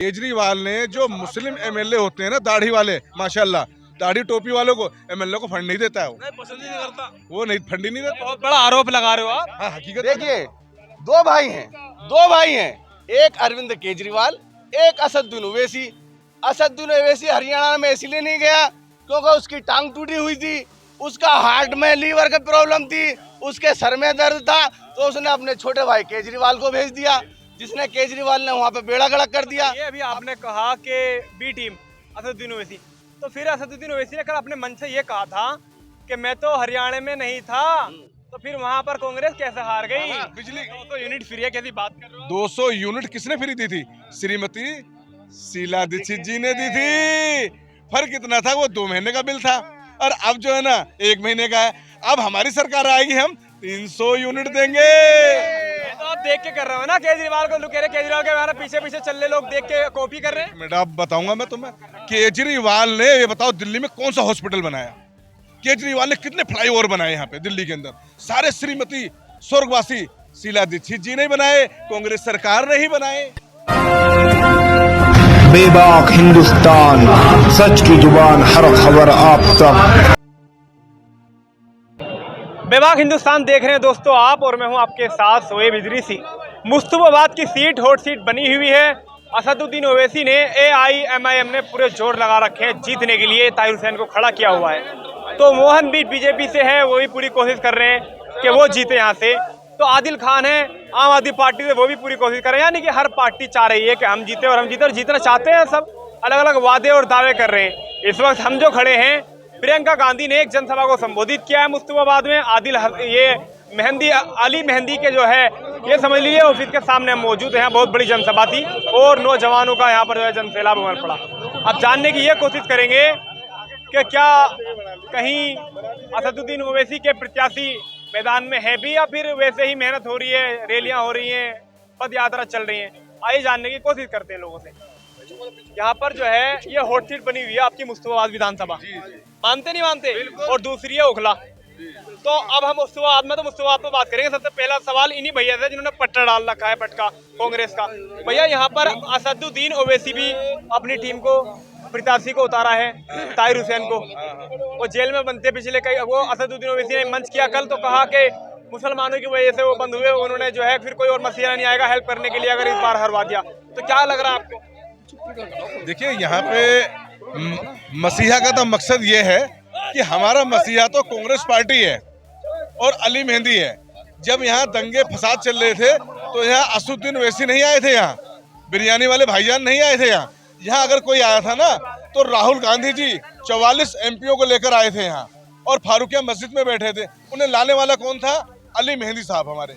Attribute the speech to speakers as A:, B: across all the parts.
A: केजरीवाल ने जो मुस्लिम एमएलए होते हैं ना, दाढ़ी वाले, माशाल्लाह, दाढ़ी टोपी वालों को, एमएलए को फंड नहीं देता है। वो
B: नहीं, पसंद ही नहीं करता।
A: वो नहीं, फंड ही नहीं देता।
B: बहुत बड़ा आरोप लगा रहे हो आप।
A: हाँ, हकीकत है।
C: देखिए, दो भाई हैं, एक अरविंद केजरीवाल, एक असदुद्दीन ओवैसी। असदुद्दीन ओवैसी हरियाणा में इसलिए नहीं गया क्योंकि उसकी टांग टूटी हुई थी, उसका हार्ट में लीवर की प्रॉब्लम थी, उसके सर में दर्द था, तो उसने अपने छोटे भाई केजरीवाल को भेज दिया, जिसने केजरीवाल ने वहाँ पे बेड़ा गड़क कर दिया।
B: ये अभी आपने कहा कि बी टीम असदुद्दीन ओवैसी, तो फिर असदुद्दीन ओवैसी ने कल अपने मन से ये कहा था कि मैं तो हरियाणा में नहीं था, तो फिर वहाँ पर कांग्रेस कैसे हार गई?
A: बिजली
B: 200 यूनिट फ्री है, कैसी बात कर रहे हो?
A: 200 यूनिट किसने फ्री दी थी? श्रीमती शीला दीक्षित जी ने दी थी। फर्क इतना था, वो 2 महीने का बिल था, और अब जो है ना 1 महीने का है। अब हमारी सरकार आएगी, हम 300 यूनिट देंगे।
B: ये तो आप देख के कर रहे हो ना, केजरीवाल को लुकेरे केजरीवाल के हमारे पीछे पीछे चल रहे लोग देख के कॉपी कर रहे हैं।
A: मैडम, अब बताऊंगा मैं तुम्हें। केजरीवाल ने, ये बताओ, दिल्ली में कौन सा हॉस्पिटल बनाया? केजरीवाल ने कितने फ्लाईओवर बनाए यहाँ पे दिल्ली के अंदर? सारे श्रीमती स्वर्गवासी शीला दीक्षित जी ने बनाए, कांग्रेस सरकार ने ही बनाए।
D: बेबाक हिंदुस्तान, सच की जुबान, हर खबर आप तक।
B: बेबाक हिंदुस्तान देख रहे हैं दोस्तों आप, और मैं हूं आपके साथ शोएब इदरीसी। मुस्तफाबाद की सीट हॉट सीट बनी हुई है। असदुद्दीन ओवैसी ने, AIMIM ने पूरे जोर लगा रखे हैं जीतने के लिए, ताहिर हुसैन को खड़ा किया हुआ है। तो मोहन भी बीजेपी से है, वो भी पूरी कोशिश कर रहे हैं कि वो जीते यहाँ से। तो आदिल खान है आम आदमी पार्टी से, वो भी पूरी कोशिश कर रहे हैं। यानी कि हर पार्टी चाह रही है कि हम जीते, और हम जीते, और जीतना चाहते हैं। सब अलग अलग वादे और दावे कर रहे हैं। इस वक्त हम जो खड़े हैं, प्रियंका गांधी ने एक जनसभा को संबोधित किया है मुस्तफाबाद में। ये मेहंदी, अली मेहंदी के जो है, ये समझ लीजिए ऑफिस के सामने हम मौजूद हैं। बहुत बड़ी जनसभा थी, और नौजवानों का यहाँ पर जो है जनसैलाब उमड़ पड़ा। अब जानने की ये कोशिश करेंगे कि क्या कहीं असदुद्दीन ओवैसी के प्रत्याशी मैदान में है भी, या फिर वैसे ही मेहनत हो रही है, रैलियां हो रही हैं, पद यात्रा चल रही है। आइए जानने की कोशिश करते हैं लोगों से। यहाँ पर जो है ये हॉट सीट बनी हुई है आपकी मुस्तफाबाद विधानसभा। मानते नहीं मानते? और दूसरी है ओखला। तो अब हम मुस्तफाबाद में, तो मुस्तफाबाद में बात करेंगे। सबसे पहला सवाल इन्हीं भैया से जिन्होंने पट्टा डाल रखा है, पटका कांग्रेस का। भैया, यहाँ पर असदुद्दीन ओवैसी भी अपनी टीम को, प्रत्याशी को उतारा है, ताहिर हुसैन को। वो जेल में बनते पिछले कई, वो असदुद्दीन ओवैसी ने मंच किया कल, तो कहा कि मुसलमानों की वजह से वो बंद हुए, उन्होंने जो है फिर कोई और मसीहा नहीं आएगा हेल्प करने के लिए अगर इस बार हरवा दिया। तो क्या लग रहा है आपको?
A: देखिए, यहाँ पे मसीहा का तो मकसद ये है कि हमारा मसीहा तो कांग्रेस पार्टी है और अली मेहंदी है। जब यहाँ दंगे फसाद चल रहे थे, तो यहाँ असदुद्दीन ओवैसी नहीं आए थे, यहाँ बिरयानी वाले भाईजान नहीं आए थे। यहाँ अगर कोई आया था ना, तो राहुल गांधी जी 44 MPओ को लेकर आए थे यहाँ, और फारूकिया मस्जिद में बैठे थे। उन्हें लाने वाला कौन था? अली मेहंदी साहब, हमारे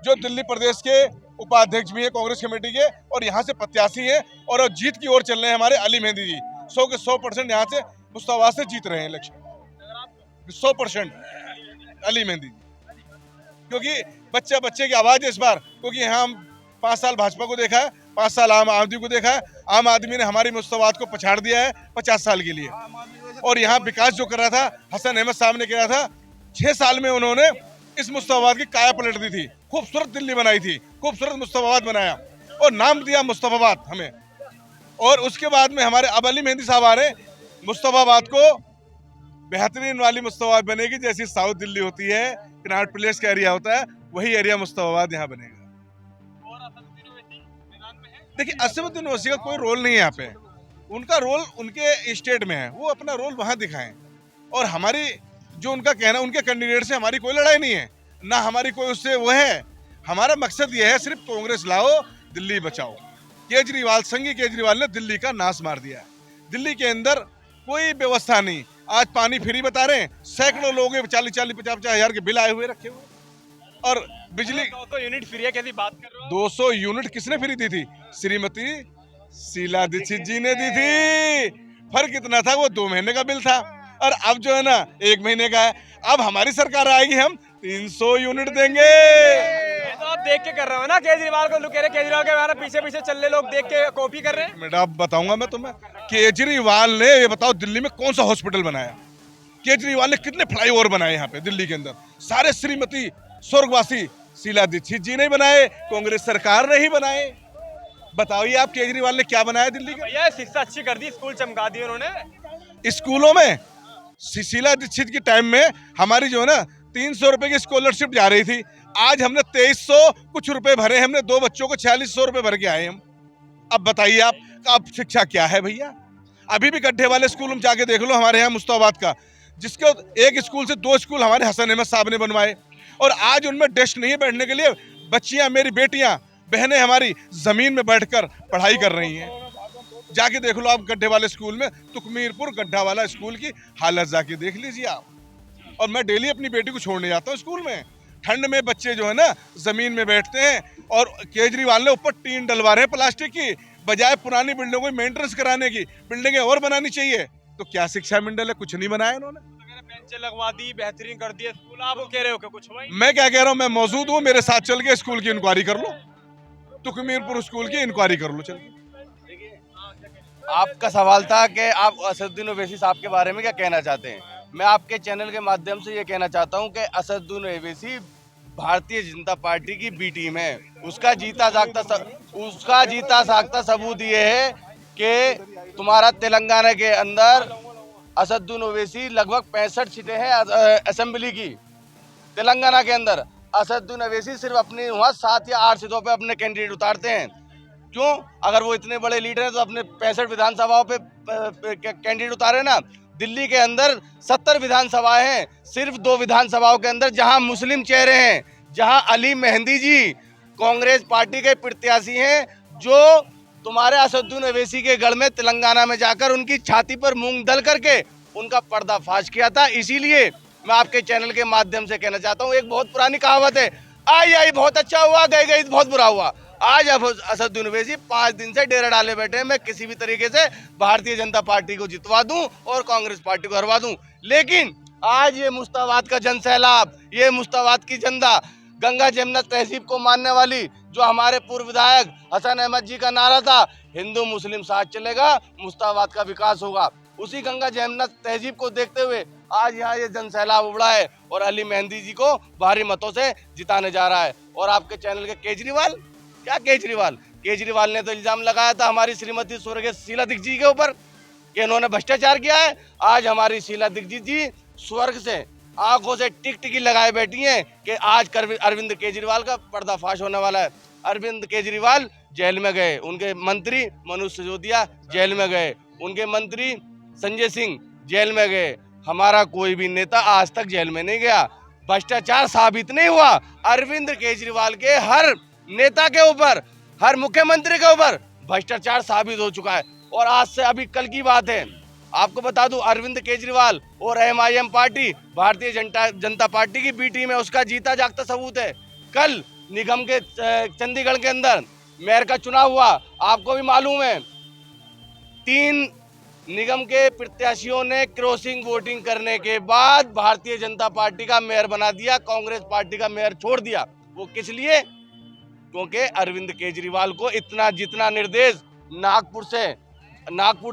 A: जो दिल्ली प्रदेश के उपाध्यक्ष भी है कांग्रेस कमेटी के, और यहाँ से प्रत्याशी हैं, और जीत की ओर चल रहे हैं हमारे अली मेहंदी जी। 100 के 100% यहाँ से मुस्तफाबाद से जीत रहे हैं इलेक्शन। 100% अली मेहंदी, क्योंकि बच्चे की आवाज है इस बार। क्योंकि यहाँ हम 5 साल भाजपा को देखा है, 5 साल आम आदमी को देखा है। आम आदमी ने हमारी मुस्तफाबाद को पछाड़ दिया है 50 साल के लिए। और यहाँ विकास जो कर रहा था, हसन अहमद साहब ने किया था। 6 साल में उन्होंने इस मुस्तफाबाद की काया पलट दी थी। खूबसूरत दिल्ली बनाई थी, खूबसूरत मुस्तफाबाद बनाया, और नाम दिया मुस्तफाबाद हमें। और उसके बाद में हमारे अब अली मेहंदी साहब आ रहे हैं। मुस्तफाबाद को बेहतरीन वाली मुस्तफाबाद बनेगी, जैसी साउथ दिल्ली होती है, कनॉट प्लेस का एरिया होता है, वही एरिया मुस्तफाबाद यहाँ बनेगा। देखिए, असदुद्दीन ओवैसी का कोई रोल नहीं है यहाँ पे। उनका रोल उनके स्टेट में है, वो अपना रोल वहाँ दिखाएं। और हमारी जो उनका कहना, उनके कैंडिडेट से हमारी कोई लड़ाई नहीं है, ना हमारी कोई उससे वो है। हमारा मकसद ये है, सिर्फ कांग्रेस लाओ, दिल्ली बचाओ। केजरीवाल, संघी केजरीवाल ने दिल्ली का नाश मार दिया है। दिल्ली के अंदर कोई व्यवस्था नहीं। आज पानी फ्री बता रहे हैं, सैकड़ों लोगों के 40-40, 50-50 हजार के बिल आए हुए रखे हुए। और बिजली
B: 200 यूनिट फ्री है, कैसी बात कर रहे हो?
A: 200 यूनिट किसने फ्री दी थी? श्रीमती शीला दीक्षित जी ने दी थी। फर्क इतना था, वो 2 महीने का बिल था, और अब जो है ना 1 महीने का है। अब हमारी सरकार आएगी, हम 300 यूनिट देंगे।
B: तो आप देख के कर रहे हो ना, केजरीवाल को लुकेरे केजरीवाल के हमारे पीछे पीछे चल रहे लोग देख के कॉपी कर रहे हैं।
A: मैडम, अब बताऊंगा मैं तुम्हें। केजरीवाल ने, ये बताओ, दिल्ली में कौन सा हॉस्पिटल बनाया? केजरीवाल ने कितने फ्लाईओवर बनाए यहाँ पे दिल्ली के अंदर? सारे श्रीमती स्वर्गवासी शीला दीक्षित जी ने बनाए, कांग्रेस सरकार ने ही बनाए। बताइए आप केजरीवाल ने क्या बनाया दिल्ली का?
B: भैया शिक्षा अच्छी कर दी, स्कूल चमका दिए उन्होंने।
A: स्कूलों में शीला दीक्षित के टाइम में हमारी जो है ना 300 रुपए की स्कॉलरशिप जा रही थी, आज हमने 2300 कुछ रुपए भरे, हमने 2 बच्चों को 4600 रुपए भर के आए हम। अब बताइए आप अब शिक्षा क्या है भैया? अभी भी गड्ढे वाले स्कूल में जाके देख लो हमारे यहाँ मुस्ताबाद का, जिसको एक स्कूल से 2 स्कूल हमारे हसन अहमद साहब ने बनवाए, और आज उनमें डेस्क नहीं है बैठने के लिए। बच्चियां, मेरी बेटियां, बहनें हमारी जमीन में बैठकर पढ़ाई कर रही हैं। जाके देख लो आप गड्ढे वाले स्कूल में, तुकमीरपुर गड्ढा वाला स्कूल की हालत जाके देख लीजिए आप। और मैं डेली अपनी बेटी को छोड़ने जाता हूँ स्कूल में, ठंड में बच्चे जो है ना जमीन में बैठते हैं, और केजरीवाल ने ऊपर टीन डलवा रहे हैं प्लास्टिक की, बजाय पुरानी बिल्डिंगों को मेंटेनेंस कराने की बिल्डिंगें और बनानी चाहिए। तो क्या शिक्षा मंडल है? कुछ नहीं बनाया उन्होंने।
B: बेंच लगवा दी, बेहतरीन कर दिए स्कूल, आप वो कह रहे हो कि कुछ हुआ ही?
A: मैं क्या कह रहा हूँ, मैं मौजूद हूँ, मेरे साथ चल के स्कूल की इंक्वायरी कर लो, तुकमीरपुर स्कूल की इंक्वायरी कर लो चल के।
C: आपका सवाल था कि आप असदुद्दीन ओवैसी साहब के बारे में क्या कहना चाहते हैं। मैं आपके चैनल के माध्यम से ये कहना चाहता हूं कि असदुद्दीन ओवैसी भारतीय जनता पार्टी की बी टीम है। उसका जीता जागता सबूत ये है कि तुम्हारा तेलंगाना के अंदर असदुद्दीन ओवैसी लगभग 65 सीटें हैं असेंबली की। तेलंगाना के अंदर असदुद्दीन ओवैसी सिर्फ अपनी वहाँ 7 या 8 सीटों पे अपने कैंडिडेट उतारते हैं। क्यों? अगर वो इतने बड़े लीडर हैं तो अपने 65 विधानसभाओं पे कैंडिडेट उतारे ना। दिल्ली के अंदर 70 विधानसभाएं हैं, सिर्फ 2 विधानसभाओं के अंदर जहां मुस्लिम चेहरे हैं, जहां अली मेहंदी जी कांग्रेस पार्टी के प्रत्याशी हैं, जो तुम्हारे असदुद्दीन ओवैसी के गढ़ में तेलंगाना में जाकर उनकी छाती पर मूंग दल करके उनका पर्दाफाश किया था। इसीलिए मैं आपके चैनल के माध्यम से कहना चाहता हूँ, एक बहुत पुरानी कहावत है, आई आई बहुत अच्छा हुआ, गई गई बहुत बुरा हुआ। आज असदुद्दीन ओवैसी 5 दिन से डेरा डाले बैठे हैं, मैं किसी भी तरीके से भारतीय जनता पार्टी को जितवा दूं और कांग्रेस पार्टी को हरवा दूं। लेकिन आज ये मुस्ताबाद का जन सैलाब, ये मुस्ताबाद की जनता, गंगा जमुना तहजीब को मानने वाली, जो हमारे पूर्व विधायक हसन अहमद जी का नारा था, हिंदू मुस्लिम साथ चलेगा, मुस्ताबाद का विकास होगा, उसी गंगा जमुना तहजीब को देखते हुए आज यहाँ ये जन सैलाब उबड़ा है और अली मेहंदी जी को भारी मतों से जिताने जा रहा है। और आपके चैनल के केजरीवाल ने तो इल्जाम लगाया था हमारी श्रीमती स्वर्गीय शीला दीक्षित जी के ऊपर कि इन्होंने भ्रष्टाचार किया है। आज हमारी शीला दीक्षित जी स्वर्ग से आंखों से टिकटिकी लगाए बैठी हैं कि आज अरविंद केजरीवाल का पर्दाफाश होने वाला है। अरविंद केजरीवाल जेल में गए, उनके मंत्री मनोज सिसोदिया जेल में गए, उनके मंत्री संजय सिंह जेल में गए। हमारा कोई भी नेता आज तक जेल में नहीं गया, भ्रष्टाचार साबित नहीं हुआ। अरविंद केजरीवाल के हर नेता के ऊपर, हर मुख्यमंत्री के ऊपर भ्रष्टाचार साबित हो चुका है। और आज से अभी कल की बात है, आपको बता दूं, अरविंद केजरीवाल और MIM party Bharatiya Janata party की बी टीम है, उसका जीता जागता सबूत है। कल निगम के चंडीगढ़ के अंदर मेयर का चुनाव हुआ, आपको भी मालूम है, 3 निगम के प्रत्याशियों ने क्रॉसिंग वोटिंग करने के बाद भारतीय जनता पार्टी का मेयर बना दिया, कांग्रेस पार्टी का मेयर छोड़ दिया। वो किस लिए? क्योंकि अरविंद केजरीवाल को इतना जितना निर्देश नागपुर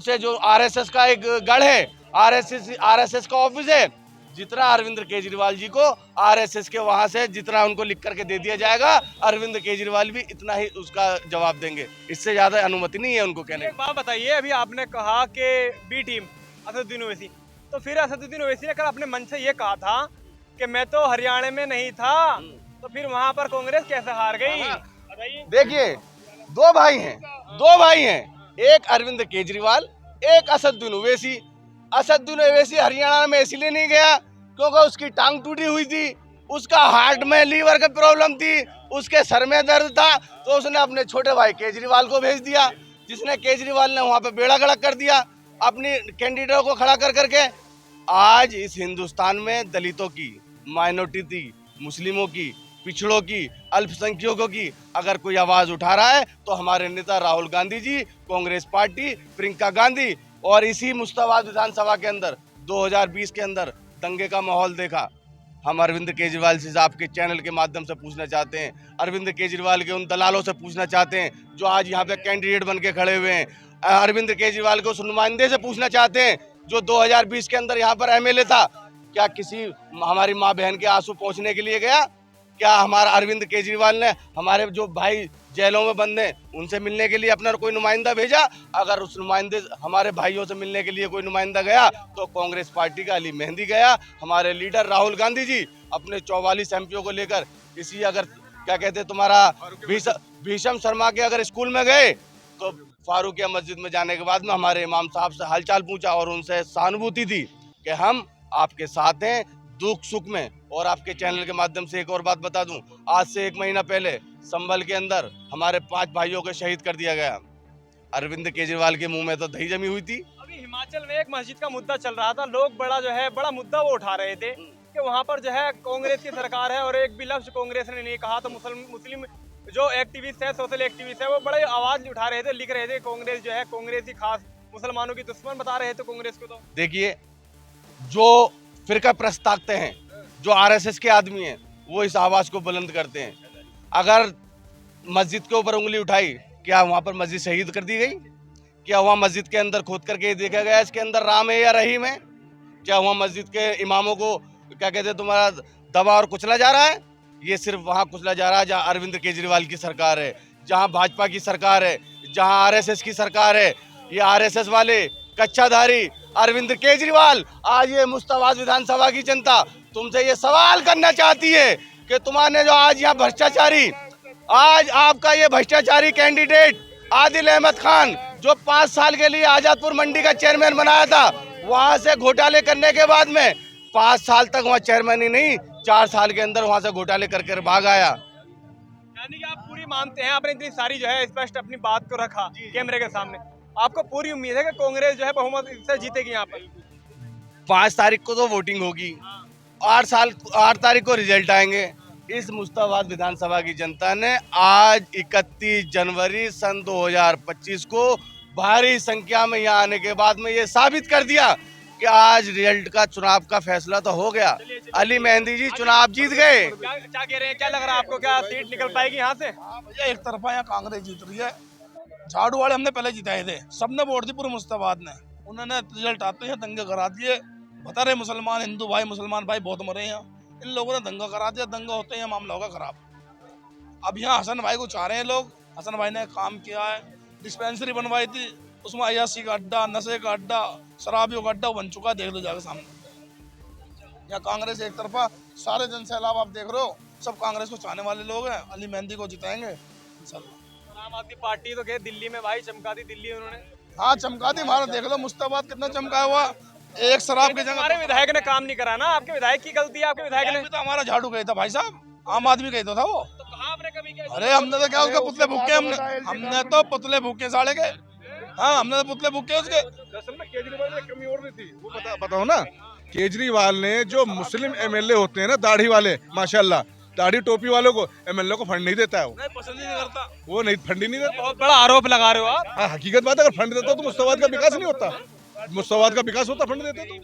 C: से जो RSS का एक गढ़ है, RSS का ऑफिस है, जितना अरविंद केजरीवाल जी को RSS के वहां से जितना उनको लिख करके दे दिया जाएगा, अरविंद केजरीवाल भी इतना ही उसका जवाब देंगे। इससे ज्यादा अनुमति नहीं है उनको कहने।
B: एक बात बताइए, अभी आपने कहा कि बी टीम असदुद्दीन ओवैसी, तो फिर असदुद्दीन ओवैसी ने कल अपने मन से ये कहा था कि मैं तो हरियाणा में नहीं था, तो फिर वहां पर कांग्रेस कैसे हार गई?
C: देखिए, 2 भाई हैं, एक अरविंद केजरीवाल, एक असदुद्दीन ओवैसी। असदुद्दीन ओवैसी हरियाणा में इसलिए नहीं गया क्योंकि उसकी टांग टूटी हुई थी, उसका हार्ट में लीवर का प्रॉब्लम थी, उसके सर में दर्द था, तो उसने अपने छोटे भाई केजरीवाल को भेज दिया, जिसने केजरीवाल ने वहां पे बेड़ा गड़क कर दिया अपनी कैंडिडेटों को खड़ा कर करके। आज इस हिंदुस्तान में दलितों की, माइनॉरिटी, मुस्लिमों की, पिछड़ों की, अल्पसंख्यकों की अगर कोई आवाज उठा रहा है तो हमारे नेता राहुल गांधी जी, कांग्रेस पार्टी, प्रियंका गांधी। और इसी मुस्ताबाद विधानसभा के अंदर 2020 के अंदर दंगे का माहौल देखा। हम अरविंद केजरीवाल से आपके चैनल के माध्यम से पूछना चाहते हैं, अरविंद केजरीवाल के उन दलालों से पूछना चाहते हैं जो आज यहाँ पे कैंडिडेट बन के खड़े हुए हैं, अरविंद केजरीवाल को उस नुमाइंदे से पूछना चाहते हैं जो 2020 के अंदर यहाँ पर MLA था, क्या किसी हमारी माँ बहन के आंसू पहुँचने के लिए गया? क्या हमारा अरविंद केजरीवाल ने हमारे जो भाई जेलों में बंद हैं, उनसे मिलने के लिए अपना कोई नुमाइंदा भेजा। अगर उस नुमाइंदे हमारे भाइयों से मिलने के लिए कोई नुमाइंदा गया तो कांग्रेस पार्टी का अली मेहंदी गया। हमारे लीडर राहुल गांधी जी अपने 44 एमपीओ को लेकर किसी अगर क्या कहते हैं तुम्हारा भीषम शर्मा के अगर स्कूल में गए तो फारूकिया मस्जिद में जाने के बाद में हमारे इमाम साहब से हालचाल पूछा और उनसे सहानुभूति दी कि हम आपके साथ हैं दुख सुख में। और आपके चैनल के माध्यम से एक और बात बता दूं, आज से 1 महीना पहले संभल के अंदर हमारे 5 भाइयों को शहीद कर दिया गया। अरविंद केजरीवाल के मुंह में तो दही जमी हुई थी।
B: अभी हिमाचल में एक मस्जिद का मुद्दा चल रहा था, लोग बड़ा मुद्दा वो उठा रहे थे कि वहाँ पर जो है कांग्रेस की सरकार है और एक भी लफ्ज कांग्रेस ने नहीं कहा। तो मुस्लिम जो एक्टिविस्ट है, सोशल एक्टिविस्ट है, वो बड़े आवाज उठा रहे थे, लिख रहे थे कांग्रेस जो है कांग्रेस ही खास मुसलमानों की दुश्मन बता रहे थे कांग्रेस को। तो
C: देखिए, जो फिरका प्रस्तावते हैं, जो आरएसएस के आदमी हैं, वो इस आवाज को बुलंद करते हैं। अगर मस्जिद के ऊपर उंगली उठाई, क्या वहाँ पर मस्जिद शहीद कर दी गई? क्या वहाँ मस्जिद के अंदर खोद करके देखा गया इसके अंदर राम है या रहीम है? क्या वहाँ मस्जिद के इमामों को क्या कहते हैं तुम्हारा दबा और कुचला जा रहा है? ये सिर्फ वहाँ कुचला जा रहा है जहाँ अरविंद केजरीवाल की सरकार है, जहाँ भाजपा की सरकार है, जहाँ आरएसएस की सरकार है। ये आरएसएस वाले कच्चाधारी अरविंद केजरीवाल, आज ये मुश्ताबाद विधानसभा की जनता तुमसे ये सवाल करना चाहती है कि तुम्हारे जो आज यहाँ भ्रष्टाचारी, आज आपका ये भ्रष्टाचारी कैंडिडेट आदिल अहमद खान जो 5 साल के लिए आजादपुर मंडी का चेयरमैन बनाया था, वहां से घोटाले करने के बाद में 5 साल तक वहाँ चेयरमैन ही नहीं, 4 साल के अंदर वहां से घोटाले कर भाग आया।
B: यानी कि आप पूरी मानते हैं, आपने इतनी सारी जो है स्पष्ट अपनी बात को रखा कैमरे के सामने, आपको पूरी उम्मीद है कि कांग्रेस जो है बहुमत से जीतेगी यहाँ पर?
C: 5 तारीख को तो वोटिंग होगी, 8 तारीख को रिजल्ट आएंगे। इस मुश्ताबाद विधानसभा की जनता ने आज 31 जनवरी सन 2025 को भारी संख्या में यहाँ आने के बाद में ये साबित कर दिया कि आज रिजल्ट का चुनाव का फैसला तो हो गया। अली मेहंदी जी चुनाव जीत गए।
B: क्या कह रहे हैं, क्या लग रहा है आपको, क्या सीट निकल पाएगी यहाँ से?
E: भैया एक तरफा यहाँ कांग्रेस जीत रही है। झाड़ू वाले हमने पहले जिताए थे, सबने वोट दी पूरे मुश्ताबाद ने, उन्होंने रिजल्ट आते हैं दंगे करा दिए। बता रहे मुसलमान हिंदू भाई मुसलमान भाई बहुत मरे हैं, इन लोगों ने दंगा करा दिया, दंगा होते हैं मामला होगा खराब। अब यहाँ हसन भाई को चाह रहे हैं लोग, हसन भाई ने काम किया है, डिस्पेंसरी बनवाई थी, उसमें अयासी का अड्डा, नशे का अड्डा, शराबियों का अड्डा बन चुका, देख लो जाकर सामने। यहाँ कांग्रेस एक तरफा, सारे जन सैलाब आप देख रहे हो, सब कांग्रेस को चाहने वाले लोग हैं, अली मेहंदी को जिताएंगे इंशाल्लाह।
B: आम आदमी पार्टी तो गए दिल्ली में भाई, चमका दी दिल्ली उन्होंने।
E: हाँ चमका दी, हमारा देख लो मुश्ताबाद कितना चमका हुआ। एक शराब की जगह
B: हमारे विधायक ने काम नहीं करा ना, आपके विधायक की गलती है, आपके विधायक ने।
E: तो हमारा झाड़ू गया था भाई साहब, आम आदमी गई तो था वो।
B: तो कहाँ आपने कभी किया?
E: अरे हमने तो क्या उसके पुतले भूखे, हमने तो पुतले भूखे साले के। हाँ हमने तो पुतले भूखे उसके।
A: असल में केजरीवाल ने कमी और दी थी, वो बताओ ना। केजरीवाल ने जो मुस्लिम एमएलए होते हैं ना, दाढ़ी वाले, माशाल्लाह दाढ़ी टोपी वालों को, एमएलए को फंड नहीं देता है वो,
E: पसंद ही नहीं करता
A: वो नहीं फंड ही नहीं देता।
B: बहुत बड़ा आरोप लगा रहे हो आप।
A: हाँ हकीकत बात है, अगर फंड देता तो मुश्ताबाद का विकास नहीं होता, मुश्ताबाद का विकास होता फंड देते तो।